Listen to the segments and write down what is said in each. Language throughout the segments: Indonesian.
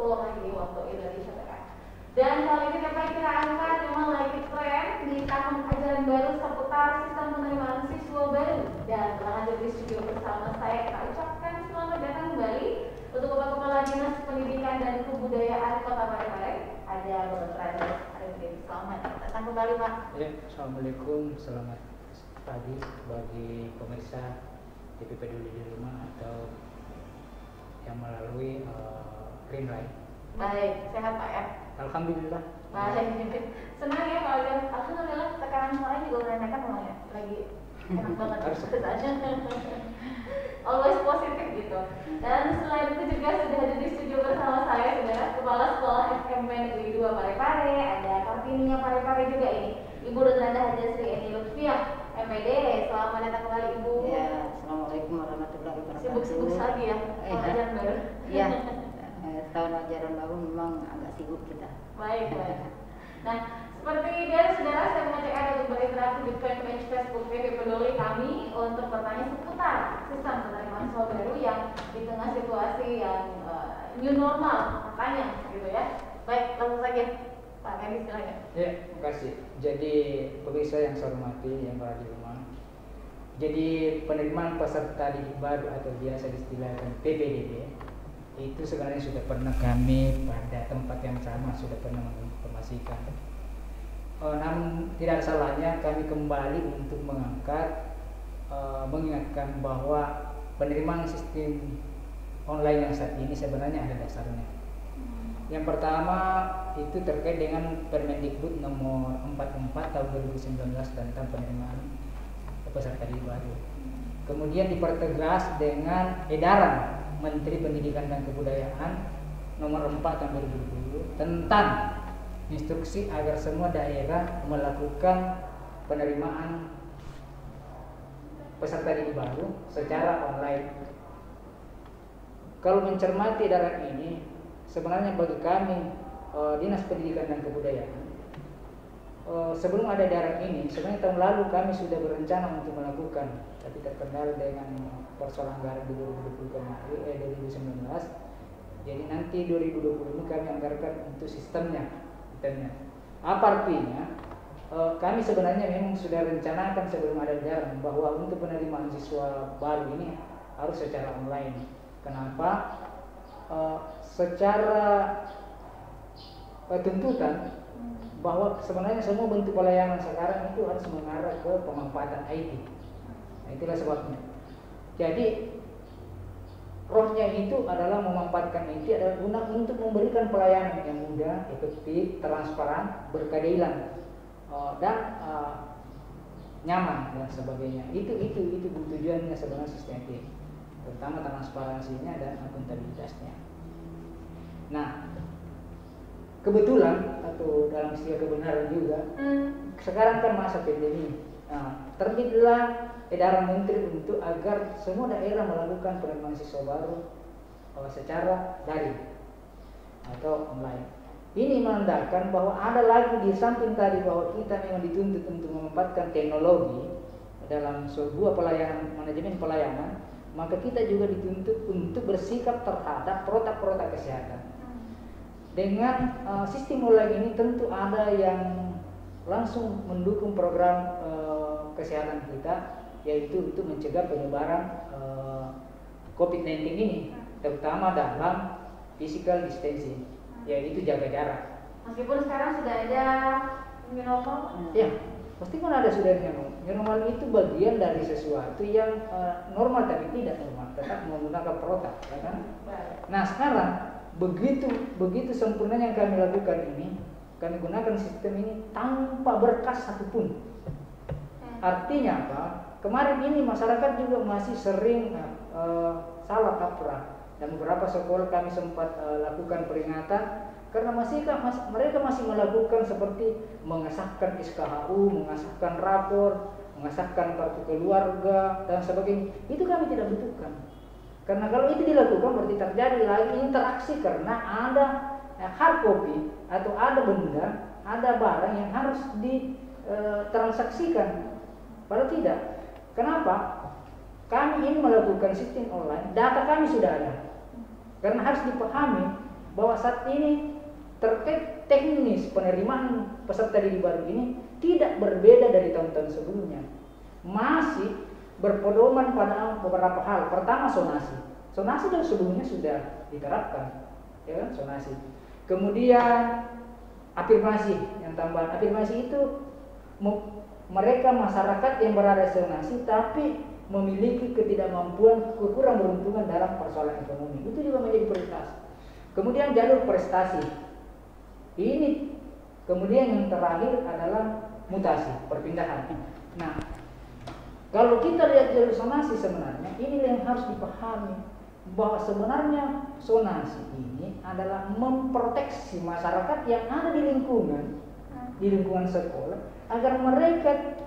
lagi waktu Indonesia Tengah. Dan kali ini dapat kita angkat memang lagi tren di tahun ajaran baru seputar sistem penerimaan siswa baru. Dan telah hadir di studio bersama saya, kita ucapkan selamat datang kembali untuk Kepala Dinas Pendidikan dan Kebudayaan Kota Parepare. Ada Bapak Trans Arifin. Selamat datang kembali, Pak. Ya, assalamualaikum, selamat pagi bagi pemirsa TV Peduli di Rumah atau yang melalui Green Line. Baik, sehat Pak ya? Alhamdulillah. Baik, senang ya kalau lihat. Alhamdulillah tekanan suaranya juga menandakan memang ya lagi enak banget rasanya. Always positif gitu. Dan selain itu juga sudah ada di studio bersama saya saudara Kepala Sekolah FMB Negeri 2 Parepare, ada Kartininya Parepare juga ini, Ibu Rudrada Hajasri Eni Lutfiah, MPD. Selamat datang kembali Ibu. Ya, assalamualaikum warahmatullahi wabarakatuh. Sibuk-sibuk lagi ya, tahun ajaran baru. Iya, tahun ajaran baru memang agak sibuk kita. Baik. Nah, seperti biasa saudara, saya mengajak Anda untuk berinteraksi di fanpage Facebook TV Peduli kami untuk bertanya seputar sistem penerimaan siswa baru yang di tengah situasi yang new normal, makanya gitu ya. Baik, langsung saja Pak Kadi, silakan. Ya, terima kasih. Jadi pemirsa yang saya hormati yang berada di rumah. Jadi penerimaan peserta didik baru atau biasa diistilahkan PPDB itu sebenarnya sudah pernah kami pada tempat yang sama sudah pernah menginformasikan. Namun tidak ada salahnya kami kembali untuk mengangkat, mengingatkan bahwa penerimaan sistem online yang saat ini sebenarnya ada dasarnya. Yang pertama itu terkait dengan Permendikbud nomor 44 tahun 2019 tentang penerimaan peserta didik baru. Kemudian dipertegas dengan edaran Menteri Pendidikan dan Kebudayaan nomor 4 tahun 2020 tentang instruksi agar semua daerah melakukan penerimaan peserta didik baru secara online. Kalau mencermati edaran ini, sebenarnya bagi kami Dinas Pendidikan dan Kebudayaan, sebelum ada edaran ini, sebenarnya tahun lalu kami sudah berencana untuk melakukan, tapi terkendala dengan persoalan anggaran di 2019. Jadi nanti 2020 ini kami anggarkan untuk sistemnya. Apa artinya? Kami sebenarnya memang sudah rencanakan sebelum ada edaran bahwa untuk penerimaan siswa baru ini harus secara online. Kenapa? Secara tuntutan bahwa sebenarnya semua bentuk pelayanan sekarang itu harus mengarah ke pemanfaatan IT. Nah, itulah sebabnya. Jadi rohnya itu adalah memanfaatkan IT adalah guna untuk memberikan pelayanan yang mudah, efektif, transparan, berkeadilan dan nyaman dan sebagainya. Itu tujuannya sebenarnya sistem IT, terutama transparansinya dan akuntabilitasnya. Nah, kebetulan atau dalam istilah kebenaran juga, sekarang kan masa pandemi. Nah, terbitlah edaran menteri untuk agar semua daerah melakukan penerimaan siswa baru secara daring atau online. Ini menandakan bahwa ada lagi di samping tadi bahwa kita memang dituntut untuk memanfaatkan teknologi dalam sebuah pelayanan, manajemen pelayanan, maka kita juga dituntut untuk bersikap terhadap protokol kesehatan. Dengan sistem online ini tentu ada yang langsung mendukung program kesehatan kita, yaitu untuk mencegah penyebaran COVID-19 ini, terutama dalam physical distancing, yaitu jaga jarak. Meskipun sekarang sudah ada new normal? Ya, pasti kan ada sudah new normal itu bagian dari sesuatu yang normal tapi tidak normal, tetap menggunakan protokol, ya kan? Nah sekarang begitu sempurna yang kami lakukan ini, kami gunakan sistem ini tanpa berkas satupun. Artinya apa? Kemarin ini masyarakat juga masih sering salah kaprah, dan beberapa sekolah kami sempat lakukan peringatan karena mereka masih melakukan seperti mengesahkan SKHU, mengesahkan rapor, mengesahkan kartu keluarga dan sebagainya. Itu kami tidak butuhkan. Karena kalau itu dilakukan berarti terjadi lagi interaksi karena ada hard copy atau ada benda, ada barang yang harus ditransaksikan. Padahal tidak. Kenapa? Kami ingin melakukan sistem online, data kami sudah ada. Karena harus dipahami bahwa saat ini terkait teknis penerimaan peserta didik baru ini tidak berbeda dari tahun-tahun sebelumnya. Masih berpedoman pada beberapa hal. Pertama, zonasi. Zonasi dari sebelumnya sudah diterapkan, ya kan, zonasi. Kemudian afirmasi, yang tambahan afirmasi itu mereka masyarakat yang berada di zonasi tapi memiliki ketidakmampuan, kurang beruntungan dalam persoalan ekonomi, itu juga menjadi prioritas. Kemudian jalur prestasi ini, kemudian yang terakhir adalah mutasi, perpindahan. Nah, kalau kita lihat jalur zonasi sebenarnya ini yang harus dipahami, bahwa sebenarnya zonasi ini adalah memproteksi masyarakat yang ada di lingkungan sekolah agar mereka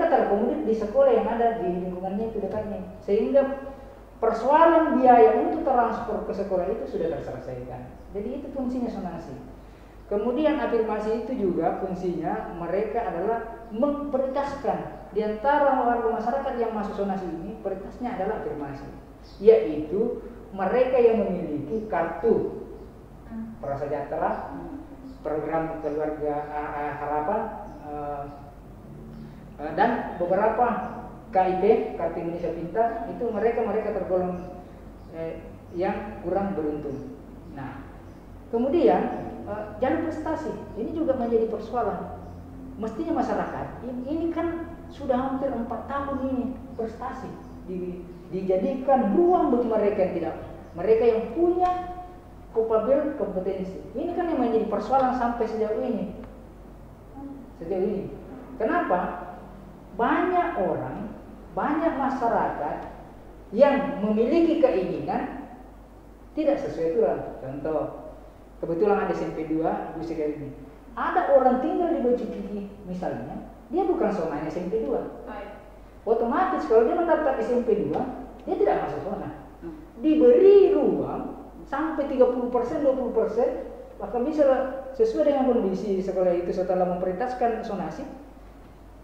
terakomodir di sekolah yang ada di lingkungannya itu dekatnya, sehingga persoalan biaya untuk transfer ke sekolah itu sudah terselesaikan. Jadi itu fungsinya zonasi. Kemudian afirmasi itu juga fungsinya mereka adalah memprioritaskan di antara warga masyarakat yang masuk zonasi ini, prioritasnya adalah afirmasi, yaitu mereka yang memiliki kartu prasejahtera, program keluarga harapan, dan beberapa KIP, kartu Indonesia Pintar, itu mereka tergolong yang kurang beruntung. Nah, kemudian jalur prestasi ini juga menjadi persoalan. Mestinya masyarakat ini kan sudah hampir 4 tahun ini prestasi dijadikan ruang bagi mereka yang punya kompetensi. Ini kan yang menjadi persoalan sampai sejauh ini. Kenapa? Banyak masyarakat yang memiliki keinginan tidak sesuai aturan. Contoh, kebetulan ada SMP 2 Ibu Sri ini. Ada orang tinggal di Bojikiki misalnya, dia bukan zonanya SMP 2. Otomatis kalau dia mendaftar SMP 2, dia tidak masuk zona. Diberi ruang sampai 30%, 20%, bahkan bisa sesuai dengan kondisi sekolah itu setelah memprioritaskan zonasi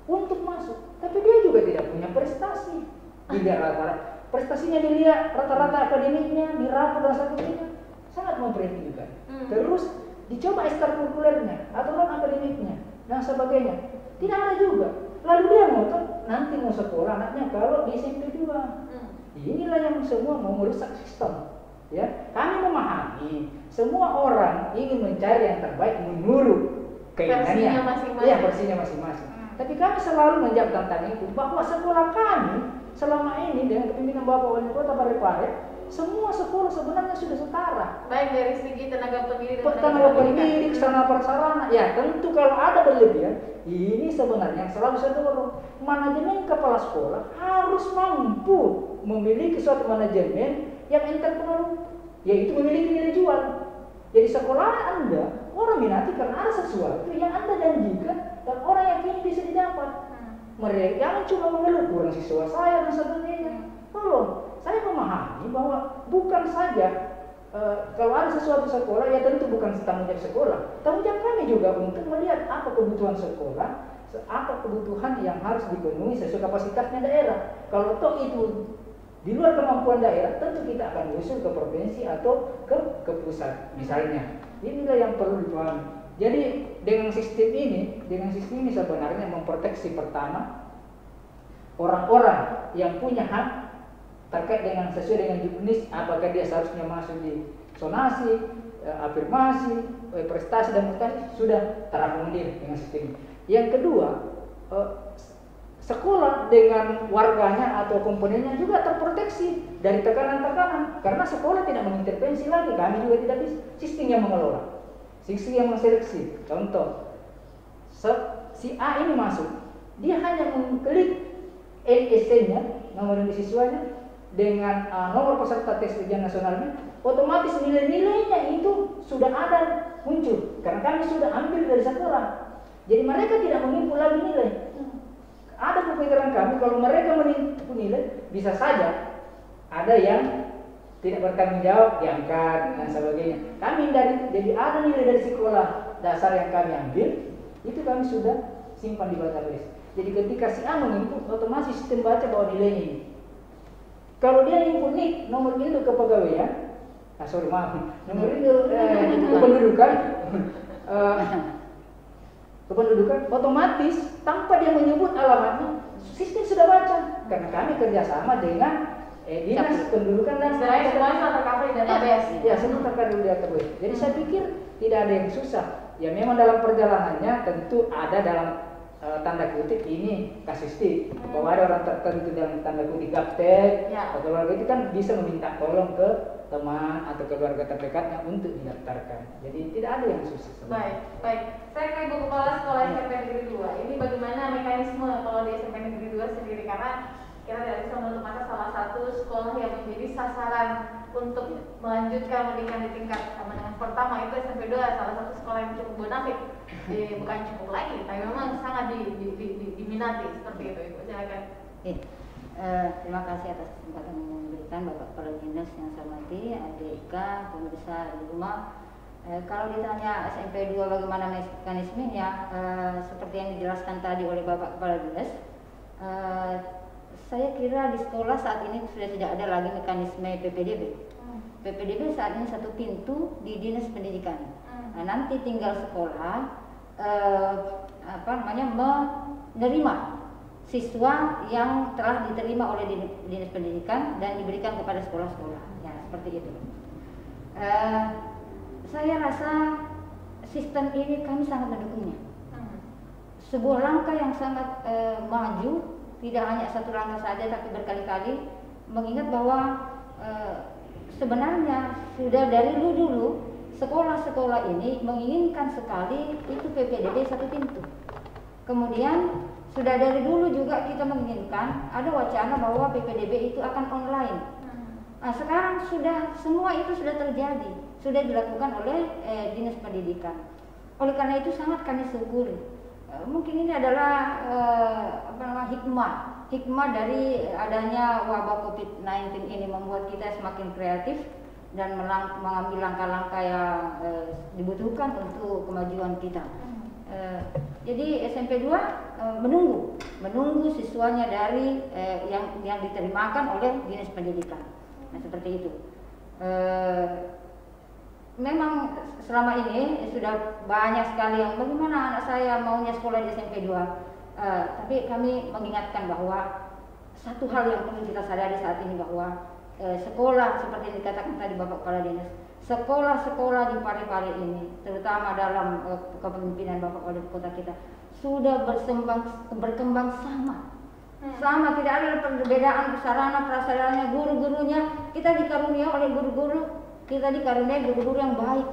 untuk masuk. Tapi dia juga tidak punya prestasi. Dilihat rata-rata prestasinya, dilihat rata-rata akademiknya, dirapor dan sebagainya, sangat memprihatinkan. Terus dicoba ekstrakurikulernya atau non akademiknya dan sebagainya, tidak ada juga. Lalu dia ngotot nanti mau sekolah anaknya kalau di SMP 2. Inilah yang semua mau merusak sistem. Ya, kami memahami semua orang ingin mencari yang terbaik menurut keinginannya, versinya masing-masing. Tapi kami selalu menjawab tantangan itu bahwa sekolah kami selama ini dengan kepemimpinan Bapak Wali Kota Parepare, semua sekolah sebenarnya sudah setara. Baik dari segi tenaga pendidik, sarana prasarana. Ya tentu kalau ada berlebihan, ini sebenarnya yang selalu saya dorong, manajemen kepala sekolah harus mampu memiliki suatu manajemen yang entrepreneur, yaitu memiliki nilai jual. Jadi sekolah Anda orang minati karena ada sesuatu yang Anda janjikan dan orang yakin bisa didapat. Mereka jangan cuma mengeluh kurang siswa saya dan sebagainya. Tolong, saya memahami bahwa bukan saja kalau ada sesuatu sekolah, ya tentu bukan tanggung jawab sekolah. Tanggung jawab kami juga untuk melihat apa kebutuhan sekolah, apa kebutuhan yang harus dipenuhi sesuai kapasitasnya daerah. Kalau toh itu di luar kemampuan daerah, tentu kita akan usul ke provinsi atau ke pusat misalnya. Inilah yang perlu dipahami. Jadi dengan sistem ini sebenarnya memproteksi pertama orang-orang yang punya hak terkait dengan sesuai dengan jenis, apakah dia seharusnya masuk di zonasi, afirmasi, prestasi dan mutasi sudah terakomodir dengan sistem. Yang kedua, sekolah dengan warganya atau komponennya juga terproteksi dari tekanan-tekanan karena sekolah tidak mengintervensi lagi, kami juga tidak bisa, sistem yang mengelola, sistem yang menseleksi. Contoh, si A ini masuk, dia hanya mengklik NSC-nya, nomor induk siswanya, dengan nomor peserta tes ujian nasionalnya, otomatis nilai-nilainya itu sudah ada muncul karena kami sudah ambil dari sekolah. Jadi mereka tidak menipu lagi nilai. Ada kepikiran kami kalau mereka menipu nilai, bisa saja ada yang tidak bertanggung jawab, diangkat dan sebagainya. Kami jadi ada nilai dari sekolah dasar yang kami ambil, itu kami sudah simpan di database. Jadi ketika si A menginput, otomatis sistem baca bahwa nilainya ini. Kalau dia input nik nomor induk kepegawaian, sorry maaf, nomor kependudukan otomatis tanpa dia menyebut alamatnya, sistem sudah baca karena kami kerjasama dengan dinas pendudukan dan semuanya tercover di database. Ya, semua tercover di database. Jadi saya pikir tidak ada yang susah. Ya memang dalam perjalanannya tentu ada dalam tanda kutip ini kasuistik bahwa ada orang tertentu dalam tanda kutip gaptek atau keluarga itu kan bisa meminta tolong ke teman atau keluarga terdekatnya untuk didaftarkan. Jadi tidak ada yang susah sebenarnya. Baik. Saya ke Ibu Kepala Sekolah SMP Negeri 2. Ini bagaimana mekanisme kalau di SMP Negeri 2 sendiri, karena kita tidak bisa menutup mata salah satu sekolah yang menjadi sasaran untuk melanjutkan pendidikan di tingkat menengah pertama itu SMP 2, salah satu sekolah yang cukup bonafit. Bukan cukup lagi, tapi memang sangat diminati seperti itu. Ibu silakan. Terima kasih atas kesempatan yang diberikan Bapak Kepala Dinas yang saya hormati, adik pemirsa di rumah. Kalau ditanya SMP 2 bagaimana mekanismenya, seperti yang dijelaskan tadi oleh Bapak Kepala Dinas, saya kira di sekolah saat ini sudah tidak ada lagi mekanisme PPDB. PPDB saat ini satu pintu di Dinas Pendidikan. Nah, nanti tinggal sekolah menerima siswa yang telah diterima oleh Dinas Pendidikan dan diberikan kepada sekolah-sekolah. Ya, seperti itu. Saya rasa sistem ini kami sangat mendukungnya. Sebuah langkah yang sangat maju, tidak hanya satu langkah saja tapi berkali-kali, mengingat bahwa sebenarnya sudah dari dulu sekolah-sekolah ini menginginkan sekali itu PPDB satu pintu. Kemudian sudah dari dulu juga kita menginginkan ada wacana bahwa PPDB itu akan online. Nah, sekarang semua itu sudah terjadi, sudah dilakukan oleh Dinas Pendidikan. Oleh karena itu sangat kami syukuri. Mungkin ini adalah hikmah dari adanya wabah COVID-19 ini membuat kita semakin kreatif dan mengambil langkah-langkah yang dibutuhkan untuk kemajuan kita. Jadi SMP 2 menunggu siswanya dari yang diterimakan oleh Dinas Pendidikan. Nah, seperti itu. Memang selama ini sudah banyak sekali yang bagaimana anak saya maunya sekolah di SMP 2. Tapi kami mengingatkan bahwa satu hal yang perlu kita sadari saat ini bahwa sekolah seperti yang dikatakan tadi Bapak Kepala Dinas, sekolah-sekolah di Parepare ini, terutama dalam kepemimpinan Bapak Wali Kota kita, sudah berkembang sama, tidak ada perbedaan sarana prasarananya, guru-gurunya. Kita dikaruniai oleh guru-guru yang baik.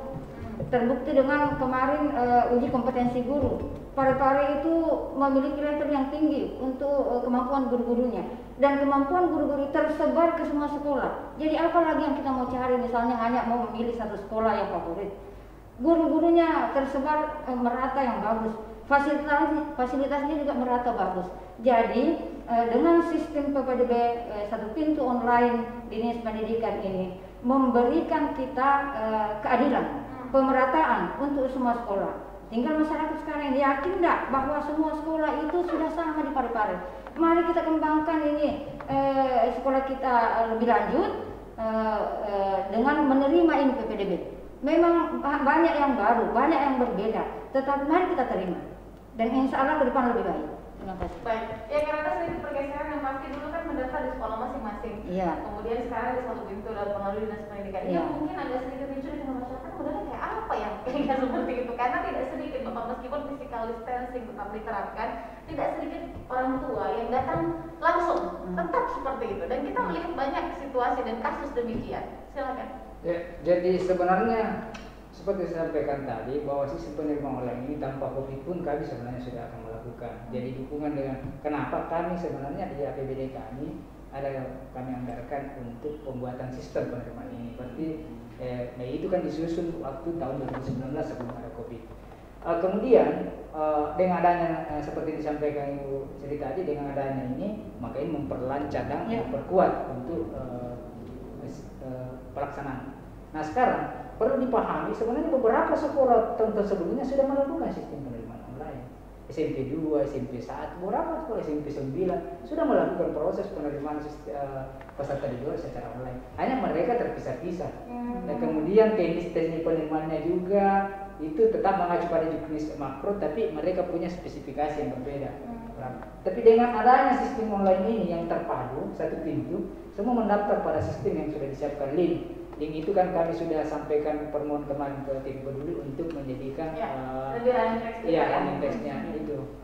Terbukti dengan kemarin uji kompetensi guru. Parepare itu memiliki level yang tinggi untuk kemampuan guru-gurunya, dan kemampuan guru-guru tersebar ke semua sekolah. Jadi apa lagi yang kita mau cari, misalnya hanya mau memilih satu sekolah yang favorit. Guru-gurunya tersebar merata yang bagus, fasilitasnya juga merata bagus. Jadi dengan sistem PPDB satu pintu online Dinas Pendidikan ini memberikan kita keadilan, pemerataan untuk semua sekolah. Tinggal masyarakat sekarang yakin enggak bahwa semua sekolah itu sudah sama di Parepare. Mari kita kembangkan ini sekolah kita lebih lanjut dengan menerima ini PPDB. Memang banyak yang baru, banyak yang berbeda, tetapi mari kita terima dan insya Allah ke depan lebih baik. Terima kasih. Baik, ya karena sedikit pergeseran yang pasti dulu kan mendaftar di sekolah masing-masing. Iya. Kemudian sekarang di satu pintu dan melalui Dinas Pendidikan. Iya. Mungkin agak sedikit muncul di masyarakat, sebenarnya kayak apa yang kayak seperti itu? Karena tidak sedikit Bapak, meskipun physical distancing tetap diterapkan, tidak sedikit orang tua yang datang langsung tetap seperti itu. Dan kita melihat banyak situasi dan kasus demikian. Silakan. Ya, jadi sebenarnya seperti saya sampaikan tadi bahwa sistem penerimaan online ini tanpa COVID pun kami sebenarnya sudah akan melakukan. Jadi dukungan dengan kenapa kami sebenarnya di APBD kami kami anggarkan untuk pembuatan sistem penerimaan ini. Berarti itu kan disusun waktu tahun 2019 sebelum ada COVID. Kemudian dengan adanya seperti disampaikan Ibu cerita tadi, dengan adanya ini maka ini memperlancar dan memperkuat untuk pelaksanaan. Nah, sekarang perlu dipahami sebenarnya beberapa sekolah tahun sebelumnya sudah melakukan sistem penerimaan online. SMP 2, SMP 1, beberapa sekolah SMP 9 sudah melakukan proses penerimaan peserta didik secara online. Hanya mereka terpisah-pisah. Dan kemudian teknis penerimaannya juga itu tetap mengacu pada juknis makro, tapi mereka punya spesifikasi yang berbeda. Tapi dengan adanya sistem online ini yang terpadu, satu pintu, semua mendaftar pada sistem yang sudah disiapkan link. Link itu kan kami sudah sampaikan permohonan kemarin ke TV Peduli untuk menjadikan running text-nya itu.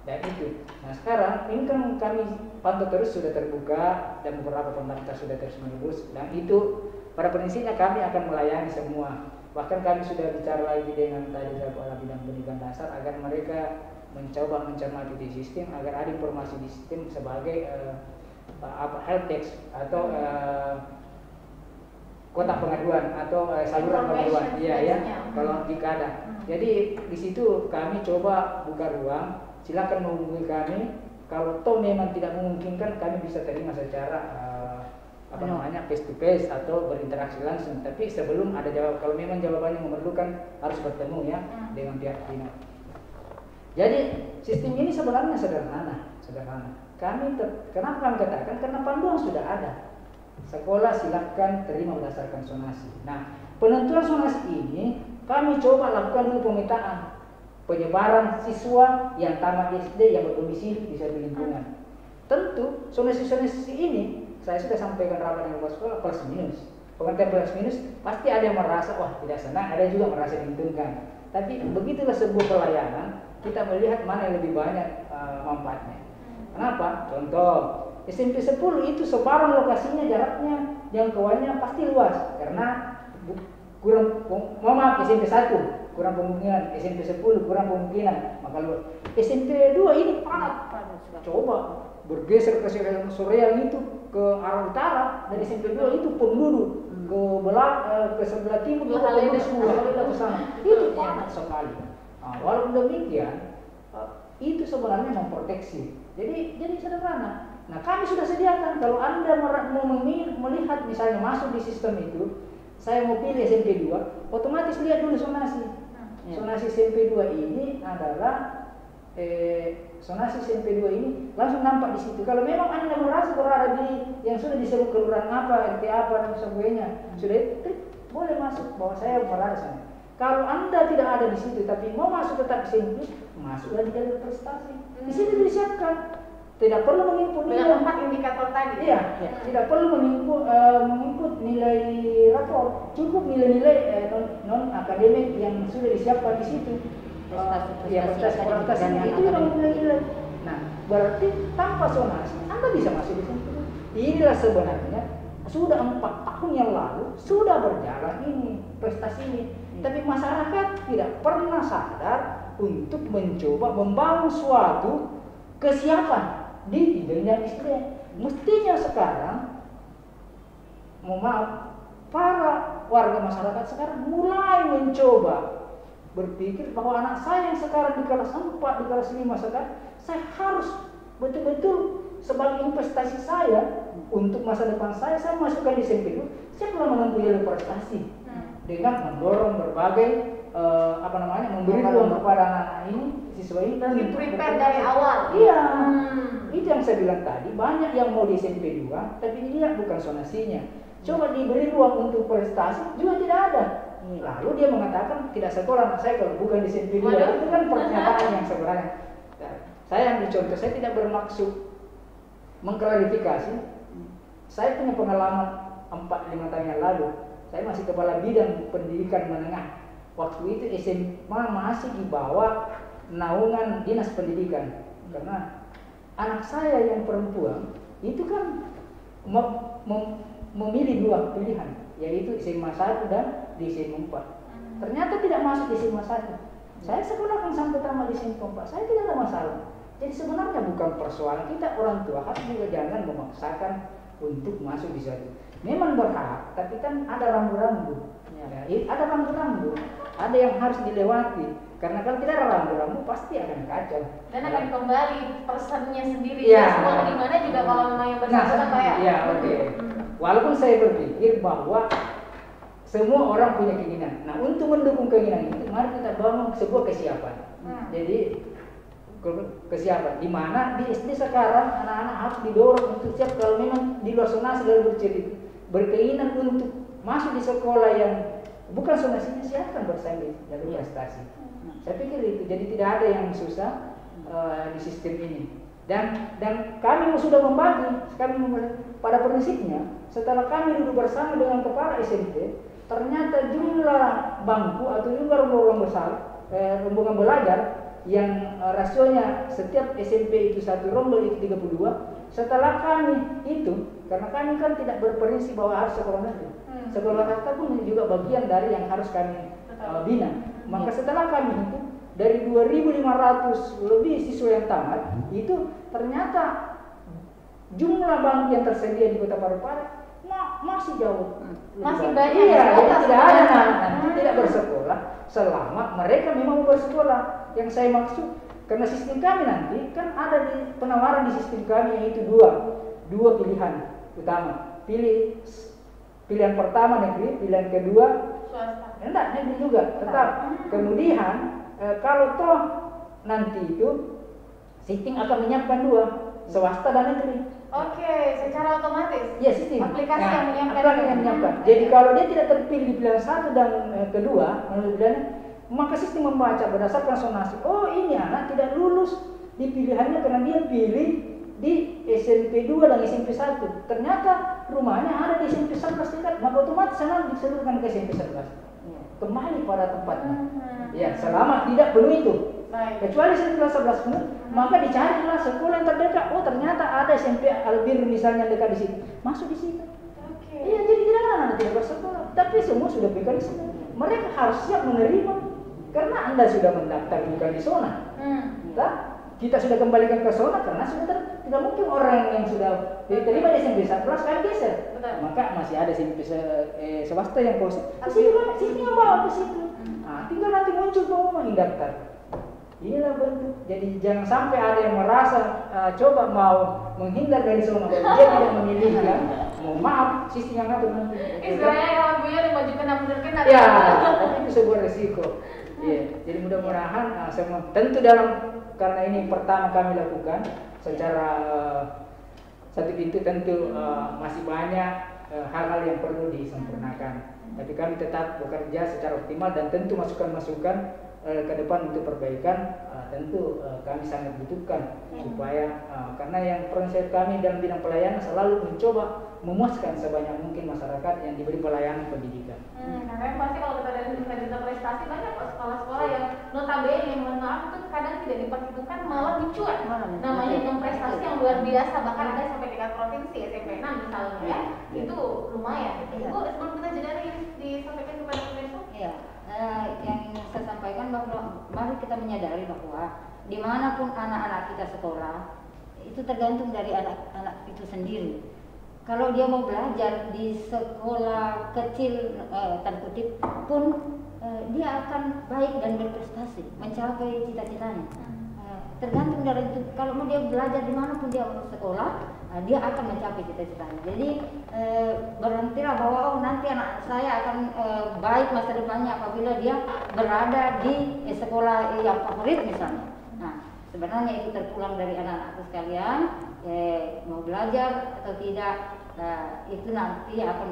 Dan itu. Nah sekarang ini kan kami pantau terus sudah terbuka dan beberapa pendaftar sudah terus menerus, dan itu pada prinsipnya kami akan melayani semua. Bahkan kami sudah bicara lagi dengan tadi kepala bidang pendidikan dasar agar mereka mencoba mencermati di sistem agar ada informasi di sistem sebagai help desk atau kotak pengaduan atau saluran pengaduan, ya, kalau jika ada. Jadi di situ kami coba buka ruang, silakan menghubungi kami. Kalau toh memang tidak memungkinkan, kami bisa terima secara face to face atau berinteraksi langsung. Tapi sebelum ada jawab, kalau memang jawabannya memerlukan harus bertemu ya dengan pihak dinas. Jadi sistem ini sebenarnya sederhana. Kenapa kami katakan? Karena panduan sudah ada. Sekolah silakan terima berdasarkan zonasi. Nah, penentuan zonasi ini kami coba lakukan dulu pemetaan penyebaran siswa yang tamat SD yang berdomisili di satu lingkungan. Tentu zonasi ini saya sudah sampaikan rapat dengan kepala sekolah plus minus. Pengertian plus minus pasti ada yang merasa wah tidak senang, ada juga merasa diuntungkan. Tapi begitulah sebuah pelayanan, kita melihat mana yang lebih banyak manfaatnya. Kenapa? Contoh SMP 10 itu sebaran lokasinya, jaraknya, jangkauannya pasti luas karena kurang, SMP 1 kurang kemungkinan, SMP 10 kurang kemungkinan, maka luas. SMP 2 ini padat. Coba bergeser ke Soreang itu ke arah utara, dan SMP 2 itu penduduk ke sebelah timur itu semua ke sana. Itu padat sekali. Walaupun demikian, itu sebenarnya memproteksi. Jadi sederhana. Nah kami sudah sediakan, kalau Anda mau melihat misalnya masuk di sistem itu, saya mau pilih SMP 2, otomatis lihat dulu zonasi. Zonasi SMP 2 ini adalah zonasi SMP 2 ini langsung nampak di situ. Kalau memang Anda merasa berada di yang sudah disebut kelurahan apa, RT apa dan sebagainya, sudah itu boleh masuk bahwa saya berada sana. Kalau Anda tidak ada di situ tapi mau masuk tetap SMP, masuklah di jalur prestasi. Di sini disiapkan. Tidak perlu menginput nilai 4 indikator tadi. Iya, tidak perlu menginput nilai rapor, cukup nilai-nilai non akademik yang sudah disiapkan di situ. Prestasi itu yang nilai-nilai. Nah, berarti tanpa zonasi Anda bisa masuk di situ. Inilah sebenarnya sudah 4 tahun yang lalu sudah berjalan ini prestasi ini, tapi masyarakat tidak pernah sadar untuk mencoba membangun suatu kesiapan di jenjang SDN. Mestinya sekarang, mohon maaf, para warga masyarakat sekarang mulai mencoba berpikir bahwa anak saya yang sekarang di kelas 4, di kelas 5 sekarang, saya harus betul-betul sebagai investasi saya untuk masa depan saya masukkan di SMP itu, saya perlu menempuh jalur prestasi dengan mendorong berbagai memberi ruang kepada anak-anak ini, siswa ini dan prepare dari awal. Iya. Itu yang saya bilang tadi, banyak yang mau di SMP 2 tapi dia bukan zonasinya. Coba diberi ruang untuk prestasi juga tidak ada. Lalu dia mengatakan tidak sekolah anak saya kalau bukan di SMP 2. Itu kan pernyataan yang sebenarnya. Saya ambil contoh, saya tidak bermaksud mengklarifikasi. Saya punya pengalaman 4-5 tahun yang lalu. Saya masih kepala bidang pendidikan menengah. Waktu itu SMA masih di bawah naungan dinas pendidikan. Karena anak saya yang perempuan itu kan memilih 2 pilihan, yaitu SMA 1 dan di SMA 4. Ternyata tidak masuk di SMA 1. Saya sekolahkan sampai tamat di SMA 4. Saya tidak ada masalah. Jadi sebenarnya bukan persoalan kita, orang tua harus juga jangan memaksakan untuk masuk di situ. Memang berhak, tapi kan ada rambu-rambu. Ada rambu-rambu, ada yang harus dilewati. Karena kalau tidak ada rambu-rambu pasti akan kacau. Dan akan kembali personnya sendiri. Ya. Semua gimana juga kalau memang yang bersangkutan Pak ya. Iya, oke. Walaupun saya berpikir bahwa semua orang punya keinginan. Nah, untuk mendukung keinginan itu, mari kita bangun sebuah kesiapan. Jadi kesiapan. Di mana di SD sekarang anak-anak harus didorong untuk siap kalau memang di luar zonasi lalu berkeinginan untuk masuk di sekolah yang bukan zonasinya, silakan bersaing jalur prestasi. Saya pikir itu, jadi tidak ada yang susah di sistem ini. Dan kami sudah membagi, pada prinsipnya setelah kami duduk bersama dengan kepala SMP, ternyata jumlah bangku atau jumlah rombongan besar, rombongan belajar yang rasionya setiap SMP itu satu rombongan itu 32. Setelah kami itu, karena kami kan tidak berprinsip bahwa harus sekolah negeri, sekolah swasta pun juga bagian dari yang harus kami bina. Maka setelah kami itu dari 2.500 lebih siswa yang tamat, itu ternyata jumlah bangku yang tersedia di Kota Parepare masih jauh, masih banyak. Iya, jadi tidak ada anak tidak bersekolah selama mereka memang bersekolah. Yang saya maksud, karena sistem kami nanti kan ada di penawaran di sistem kami, yaitu dua pilihan utama. Pilihan pertama negeri, pilihan kedua swasta. Enggak, negeri juga tetap. Kemudian kalau toh nanti itu sistem akan menyiapkan dua, swasta dan negeri. Oke, secara otomatis. Ya, sistem. Aplikasi yang menyiapkan. Aplikasi yang menyiapkan. Jadi kalau dia tidak terpilih di pilihan satu dan kedua, menurut pilihan, maka sistem membaca berdasarkan zonasi. Oh, ini anak tidak lulus di pilihannya karena dia pilih di SMP 2 dan SMP 1. Ternyata rumahnya ada di SMP 11 dekat, maka otomatis sana diseluruhkan ke SMP 11. Kembali pada tempatnya. Ya, selama tidak penuh itu. Baik. Kecuali setelah 11 penuh, maka dicarilah sekolah yang terdekat. Oh, ternyata ada SMP Albir misalnya dekat di situ. Masuk di situ. Oke. Iya, jadi tidak ada anak tidak bersekolah. Tapi semua sudah mekanisme. Mereka harus siap menerima karena Anda sudah mendaftar bukan di zona. Kita sudah kembalikan ke zona karena sudah tidak mungkin orang yang sudah diterima di SMP 11 kan geser. Betul. Maka masih ada SMP swasta yang kosong. Sini yang bawa ke situ. Tinggal nanti muncul pengumuman yang daftar. Inilah bentuk. Jadi jangan sampai ada yang merasa coba mau menghindar dari zona dan dia tidak memilih kan. Mohon maaf, sistem yang ngatur nanti. Istilahnya kalau gue dimajukan dan mundur kan. Ya, tapi itu sebuah resiko. Iya, jadi mudah-mudahan semua tentu karena ini pertama kami lakukan secara satu pintu, tentu masih banyak hal-hal yang perlu disempurnakan. Tapi kami tetap bekerja secara optimal dan tentu masukan-masukan ke depan untuk perbaikan tentu kami sangat butuhkan supaya karena yang prinsip kami dalam bidang pelayanan selalu mencoba memuaskan sebanyak mungkin masyarakat yang diberi pelayanan pendidikan. Karena pasti kalau kita dari cerita prestasi banyak kok sekolah-sekolah yang notabene mohon maaf itu kadang tidak diperhitungkan malah dicuek. Namanya dengan prestasi yang luar biasa, bahkan ada sampai tingkat provinsi SMP 6 misalnya ya. Itu lumayan. Bu, sebelum kita jeda lagi disampaikan kepada pemirsa. Iya. Yang saya sampaikan bahwa mari kita menyadari bahwa dimanapun anak-anak kita sekolah itu tergantung dari anak-anak itu sendiri. Kalau dia mau belajar di sekolah kecil tanda kutip pun dia akan baik dan berprestasi mencapai cita-citanya. Tergantung dari itu. Kalau mau dia belajar dimanapun dia mau sekolah, dia akan mencapai cita-citanya. Jadi berhentilah bahwa nanti anak saya akan baik masa depannya apabila dia berada di sekolah yang favorit misalnya. Nah, sebenarnya itu terpulang dari anak-anakku sekalian, mau belajar atau tidak, itu nanti akan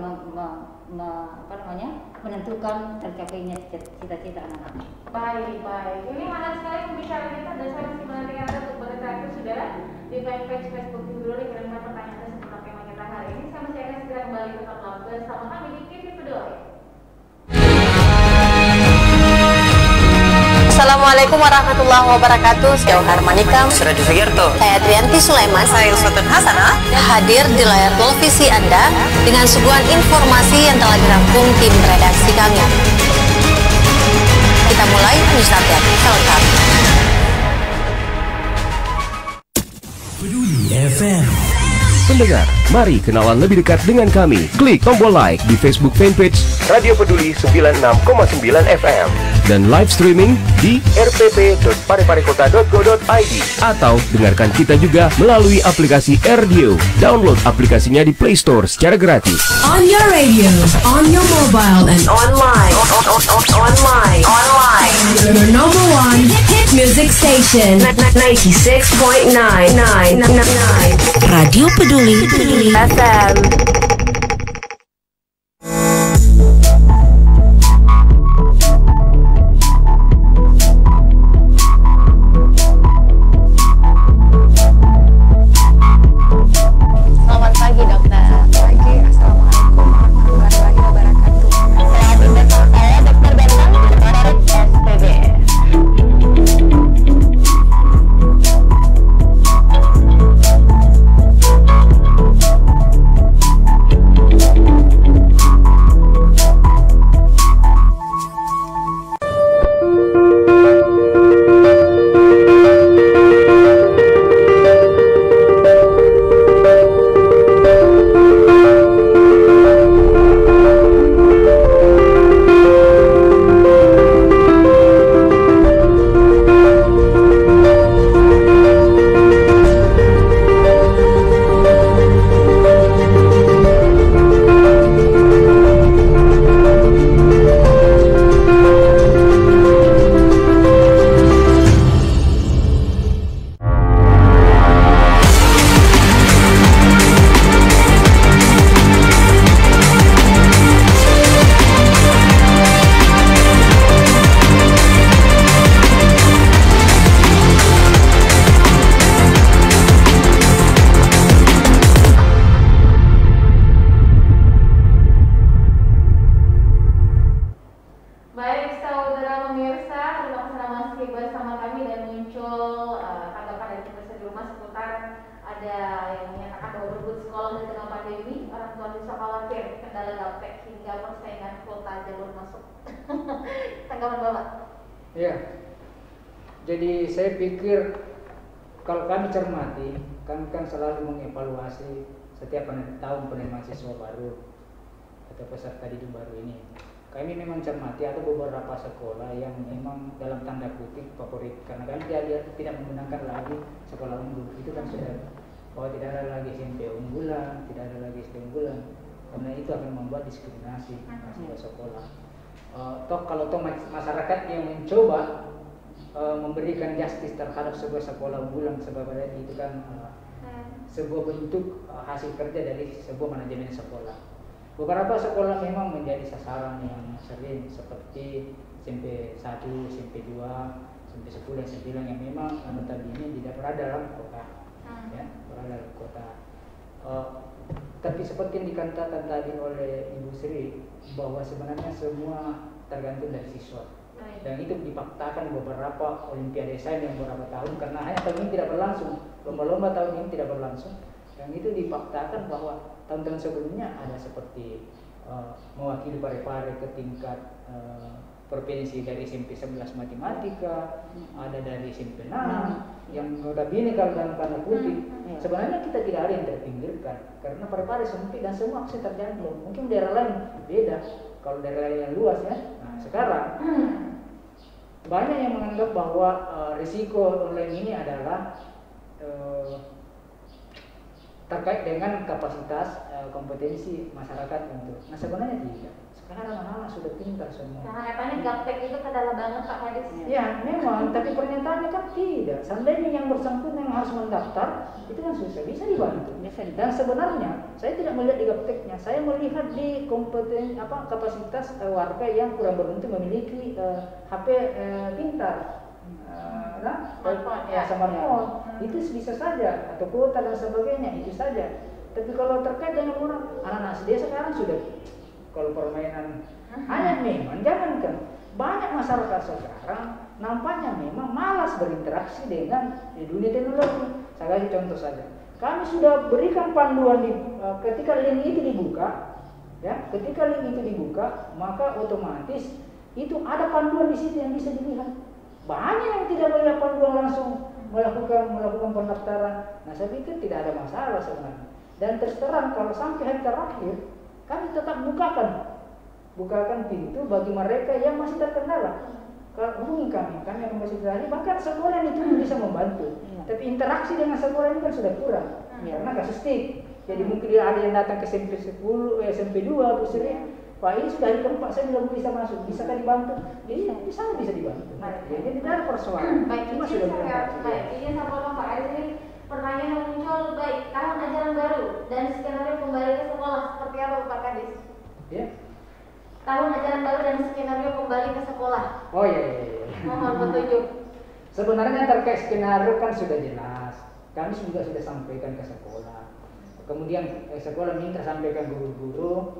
menentukan tercapainya cita-cita anak-anak. Baik. Ini menarik sekali pembicaraan kita dan saya masih menantikan Anda untuk berinteraksi saudara di fanpage Facebook Guru kirimkan pertanyaan Anda seputar tema kita hari ini. Saya masih akan segera kembali tetaplah bersama kami di TV Peduli. Assalamualaikum warahmatullahi wabarakatuh. Saya Harmanikam, Suradi Sugierto, saya Trianti Sulaiman, saya Ilsutun Hasanah, hadir di layar televisi Anda dengan suguhan informasi yang telah dirangkum tim redaksi kami. Kita mulai news update selengkap. Peduli FM. Pendengar, Mari kenalan lebih dekat dengan kami. Klik tombol like di Facebook fanpage Radio Peduli 96,9 FM dan live streaming di rpp.pareparekota.go.id atau dengarkan kita juga melalui aplikasi RDio. Download aplikasinya di Play Store secara gratis. On your radio, on your mobile and online. Your number one hit music station 96.9 Radio Peduli FM. Selamat pagi dokter. Pagi, assalamualaikum warahmatullahi wabarakatuh. Saat ini bersama saya Dokter Bentang dari SPB. Baik saudara pemirsa, terima kasih masih bersama kami dan muncul tanggapan dari pemirsa di rumah seputar ada yang menyatakan bahwa berebut sekolah di tengah pandemi, orang tua siswa khawatir kendala gaptek hingga persaingan kuota jalur masuk. Tanggapan Bapak? Ya, jadi saya pikir kalau kami cermati, kami kan selalu mengevaluasi setiap tahun penerimaan siswa baru atau peserta didik baru ini. Kami memang cermati ada beberapa sekolah yang memang dalam tanda kutip favorit karena kami tidak menggunakan lagi sekolah unggul. Itu kan sudah bahwa tidak ada lagi SMP unggulan, tidak ada lagi SD unggulan, karena itu akan membuat diskriminasi sebuah sekolah. Kalau masyarakat yang mencoba memberikan justice terhadap sebuah sekolah unggulan sebagai itu kan sebuah bentuk hasil kerja dari sebuah manajemen sekolah. Beberapa sekolah memang menjadi sasaran yang sering seperti SMP 1, SMP 2, SMP 10, SMP 9 yang memang notabene tidak berada dalam kota, ya, berada dalam kota. Tapi seperti yang dikatakan tadi oleh Ibu Sri bahwa sebenarnya semua tergantung dari siswa. Dan itu dipaktakan beberapa olimpiade sains yang beberapa tahun karena hanya tahun ini tidak berlangsung, lomba-lomba tahun ini tidak berlangsung. Yang itu dipaktakan bahwa tahun-tahun sebelumnya ada seperti mewakili Parepare ke tingkat provinsi dari SMP 11 matematika, ada dari SMP 6 yang notabene kalau dalam tanda kutip sebenarnya kita tidak ada yang terpinggirkan karena Parepare sempit dan semua akses terjangkau. Mungkin daerah lain beda, kalau daerah lain yang luas ya. Nah, sekarang banyak yang menganggap bahwa risiko online ini adalah terkait dengan kapasitas kompetensi masyarakat untuk. Nah sebenarnya tidak. Sekarang anak-anak sudah pintar semua. Karena katanya gaptek itu kendala banget Pak Hadis. Ya memang, tapi pernyataannya kan tidak. Seandainya yang bersangkutan yang harus mendaftar itu kan susah, bisa dibantu. Dan sebenarnya saya tidak melihat di gapteknya, saya melihat di kompetensi kapasitas warga yang kurang beruntung memiliki HP pintar. Smartphone itu bisa saja atau kuota dan sebagainya itu saja. Tapi kalau terkait dengan orang anak-anak SD sekarang sudah kalau permainan hanya memang jangankan banyak masyarakat sekarang nampaknya memang malas berinteraksi dengan dunia teknologi. Saya kasih contoh saja. Kami sudah berikan panduan ketika link itu dibuka, ya, ketika link itu dibuka maka otomatis itu ada panduan di situ yang bisa dilihat. Banyak yang tidak melihat panduan langsung melakukan pendaftaran. Nah saya pikir tidak ada masalah sebenarnya. Dan terus terang kalau sampai hari terakhir kami tetap bukakan pintu bagi mereka yang masih terkendala. Kalau hubungi kami yang masih terkendala, bahkan sekolah itu bisa membantu. Tapi interaksi dengan sekolah ini kan sudah kurang karena kasus stik. Jadi mungkin ada yang datang ke SMP 10, SMP 2, Pak ini sudah hari keempat saya belum bisa masuk, bisa kan dibantu? Jadi bisa dibantu. Jadi tidak ada persoalan. Baik, Cuma sudah izin sama Pak Aris ini pertanyaan yang muncul, baik tahun ajaran baru dan skenario kembali ke sekolah seperti apa Pak Kadis? Ya. Tahun ajaran baru dan skenario kembali ke sekolah. Oh iya. Mohon petunjuk. Sebenarnya terkait skenario kan sudah jelas. Kami juga sudah sampaikan ke sekolah. Kemudian sekolah minta sampaikan guru-guru.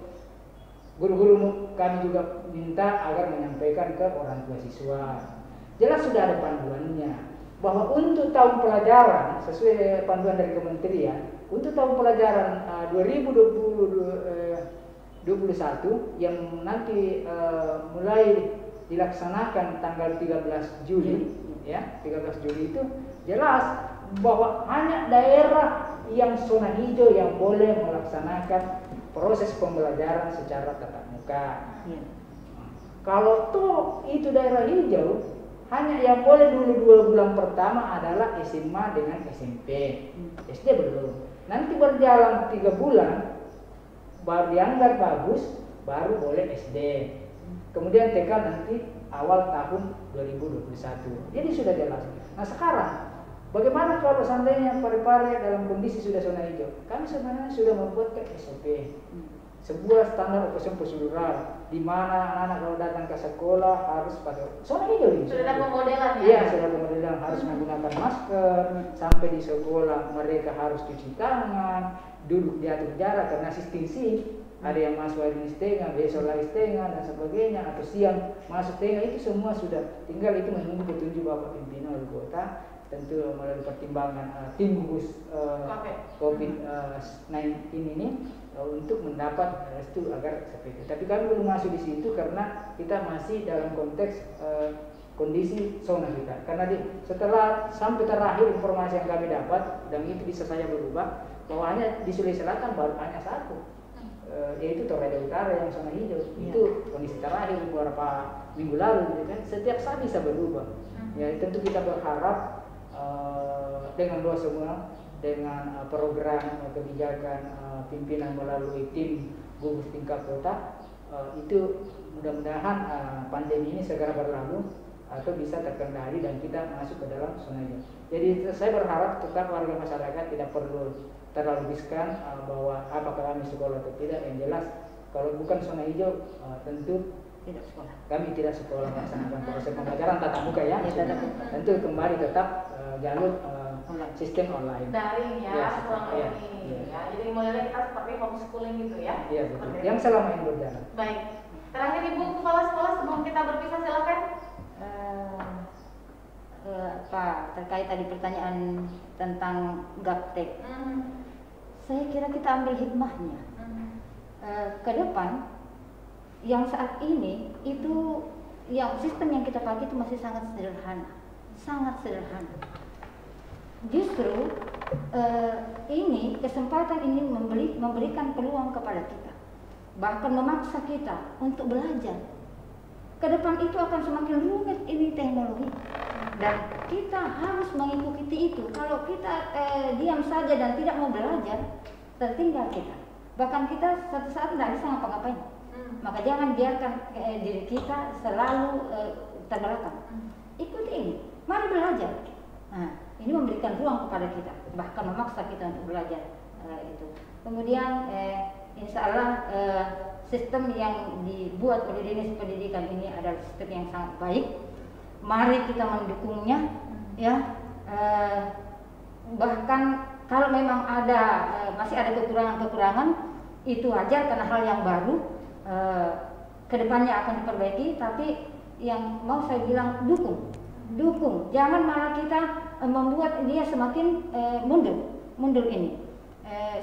Guru-guru kami juga minta agar menyampaikan ke orang tua siswa. Jelas sudah ada panduannya bahwa untuk tahun pelajaran sesuai panduan dari kementerian untuk tahun pelajaran 2021 yang nanti mulai dilaksanakan tanggal 13 Juli ya 13 Juli itu jelas bahwa hanya daerah yang zona hijau yang boleh melaksanakan proses pembelajaran secara tatap muka. Kalau toh itu daerah hijau, hanya yang boleh dulu 2 bulan pertama adalah SMA dengan SMP. SD belum. Nanti berjalan 3 bulan, baru dianggap bagus, baru boleh SD. Kemudian TK nanti awal tahun 2021. Jadi sudah jelas. Nah sekarang, bagaimana kalau seandainya Parepare dalam kondisi sudah zona hijau? Kami sebenarnya sudah membuat SOP. Sebuah standar operasi prosedural di mana anak-anak kalau datang ke sekolah harus pakai zona hijau ini. Sudah ada pemodelan ya? Iya, sudah pemodelan harus menggunakan masker, sampai di sekolah mereka harus cuci tangan, duduk diatur jarak karena sistem shift. Ada yang masuk hari ini setengah, besok lagi setengah dan sebagainya, atau siang masuk setengah, itu semua sudah tinggal itu menunggu petunjuk Bapak Pimpinan Wali Kota. Tentu melalui pertimbangan tim gugus COVID-19 ini untuk mendapat restu agar seperti itu. Tapi kami belum masuk di situ karena kita masih dalam konteks kondisi zona kita. Karena setelah sampai terakhir informasi yang kami dapat dan itu bisa saja berubah, bahwa hanya di Sulawesi Selatan baru hanya satu, yaitu Toraja Utara yang zona hijau. Itu kondisi terakhir beberapa minggu lalu, gitu kan. Setiap saat bisa berubah. Ya tentu kita berharap dengan doa semua, dengan program kebijakan pimpinan melalui tim gugus tingkat kota, itu mudah-mudahan pandemi ini segera berlalu atau bisa terkendali dan kita masuk ke dalam zona hijau. Jadi saya berharap tetap warga masyarakat tidak perlu terlalu riskan bahwa apakah kami sekolah atau tidak. Yang jelas kalau bukan zona hijau tentu Tidak sekolah. Kami tidak sekolah melaksanakan proses pembelajaran tatap muka ya. Tentu kembali tetap jalur sistem online. Daring ya, selama ya, ini. Ya, jadi modelnya kita seperti homeschooling gitu ya. Iya betul. Yang selama ini berjalan. Baik. Terakhir Ibu Kepala Sekolah sebelum kita berpisah silakan. Pak, terkait tadi pertanyaan tentang gaptek. Saya kira kita ambil hikmahnya. Ke depan yang saat ini itu yang sistem yang kita pakai itu masih sangat sederhana. Justru ini kesempatan ini memberikan peluang kepada kita, bahkan memaksa kita untuk belajar. Ke depan itu akan semakin rumit ini teknologi dan kita harus mengikuti itu. Kalau kita diam saja dan tidak mau belajar, tertinggal kita. Bahkan kita suatu saat tidak bisa ngapa-ngapain. Maka jangan biarkan diri kita selalu terbelakang. Ikuti ini, mari belajar. Nah, ini memberikan ruang kepada kita, bahkan memaksa kita untuk belajar itu. Kemudian, insya Allah sistem yang dibuat oleh Dinas Pendidikan ini adalah sistem yang sangat baik. Mari kita mendukungnya, ya. Bahkan kalau memang masih ada kekurangan-kekurangan, itu wajar karena hal yang baru. Kedepannya akan diperbaiki, tapi yang mau saya bilang dukung, jangan malah kita membuat dia semakin mundur ini.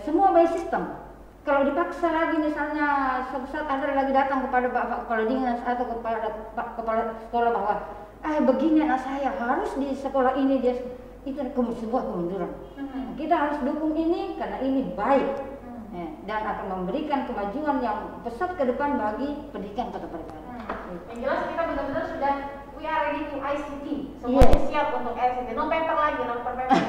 Semua by sistem. Kalau dipaksa lagi misalnya suatu saat ada lagi datang kepada Bapak Kepala Dinas atau kepada Pak Kepala Sekolah bahwa begini anak saya harus di sekolah ini dia itu sebuah kemunduran. Kita harus dukung ini karena ini baik dan akan memberikan kemajuan yang pesat ke depan bagi pendidikan Kota Parepare. Yang jelas kita benar-benar sudah we are ready to ICT, semuanya siap untuk ICT, no paper lagi, no paper lagi.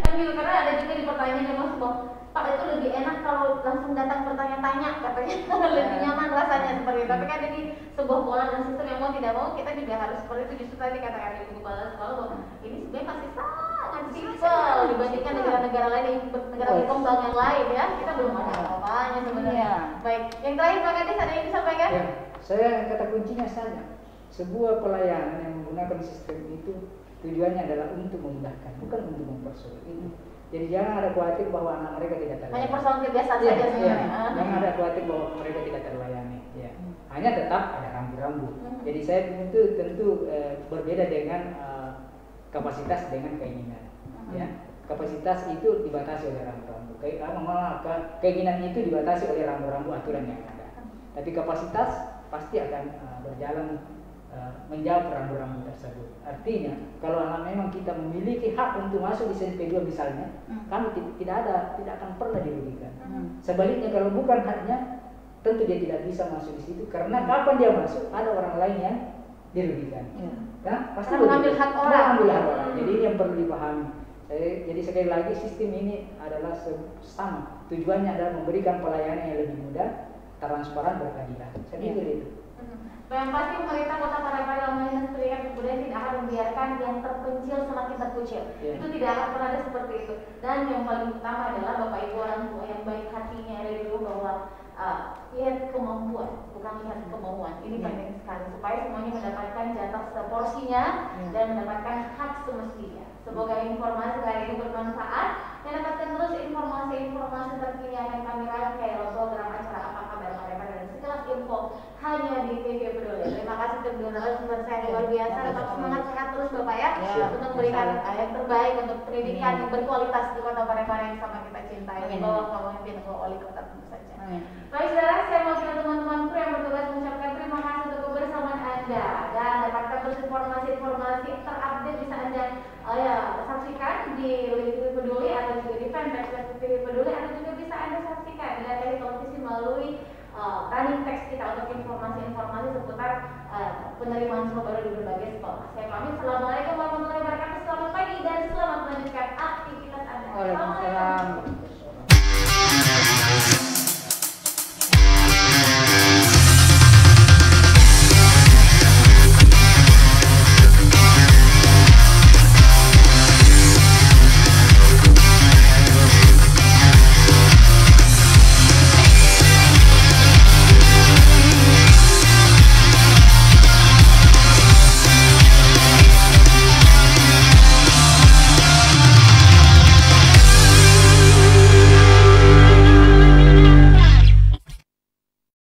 Kan gitu, karena ada juga di pertanyaan yang masuk bahwa Pak itu lebih enak kalau langsung datang bertanya-tanya katanya, lebih nyaman rasanya seperti itu. Tapi kan ini sebuah pola dan sistem yang mau tidak mau kita juga harus seperti itu. Justru tadi katakan Ibu Kepala Sekolah bahwa ini sebenarnya masih sangat simpel dibandingkan negara-negara lain, negara berkembang yang lain ya. Kita belum ada apa-apanya sebenarnya. Baik, yang terakhir Pak Kadis ada yang disampaikan? Ya, saya kata kuncinya saja. Sebuah pelayanan yang menggunakan sistem itu tujuannya adalah untuk memudahkan, bukan untuk mempersulit. Jadi jangan ada khawatir bahwa anak mereka tidak terlayani. Hanya persoalan kebiasaan saja sebenarnya. Jangan ada khawatir bahwa mereka tidak terlayani. Ya. Hanya tetap ada rambu-rambu. Jadi saya tentu berbeda dengan kapasitas dengan keinginan. Ya. Kapasitas itu dibatasi oleh rambu-rambu. Keinginan itu dibatasi oleh rambu-rambu aturan yang ada. Tapi kapasitas pasti akan berjalan menjawab rambu-rambu tersebut. Artinya kalau memang kita memiliki hak untuk masuk di SMP 2 misalnya, kami tidak akan pernah dirugikan. Sebaliknya kalau bukan haknya, tentu dia tidak bisa masuk di situ karena kapan dia masuk ada orang lain yang dirugikan. Nah, pasti mengambil hak orang. Jadi ini yang perlu dipahami. Jadi sekali lagi sistem ini adalah sama. Tujuannya adalah memberikan pelayanan yang lebih mudah, transparan, berkeadilan. Saya pikir itu. Yang pasti pemerintah Kota Parepare dalam Dinas Pendidikan dan Kebudayaan tidak akan membiarkan yang terpencil semakin terkucil. Itu tidak akan pernah ada seperti itu. Dan yang paling utama adalah Bapak Ibu orang tua yang baik hatinya dari dulu bahwa lihat kemampuan, bukan lihat kemauan. Ini penting sekali supaya semuanya mendapatkan jatah seporsinya dan mendapatkan hak semestinya. Semoga informasi kali ini bermanfaat dan dapatkan terus informasi-informasi terkini akan kami rangkai dalam program acara Apa Kabar Parepare dan sekelas info hanya di TV Peduli. Terima kasih untuk narasumber saya luar biasa. Tetap semangat, sehat terus Bapak ya, untuk memberikan yang terbaik untuk pendidikan yang berkualitas di Kota Parepare yang sama kita cintai. Di bawah pemimpin wali kota tentu saja. Baik saudara, saya mau teman-temanku yang bertugas mengucapkan terima kasih untuk kebersamaan Anda dan dapatkan terus informasi-informasi terupdate bisa Anda saksikan di TV Peduli atau juga di fanpage TV Peduli atau juga bisa Anda saksikan di televisi melalui running text kita untuk informasi-informasi seputar penerimaan siswa baru di berbagai sekolah. Saya pamit. Assalamualaikum warahmatullahi wabarakatuh. Selamat pagi dan selamat melanjutkan aktivitas Anda. Waalaikumsalam.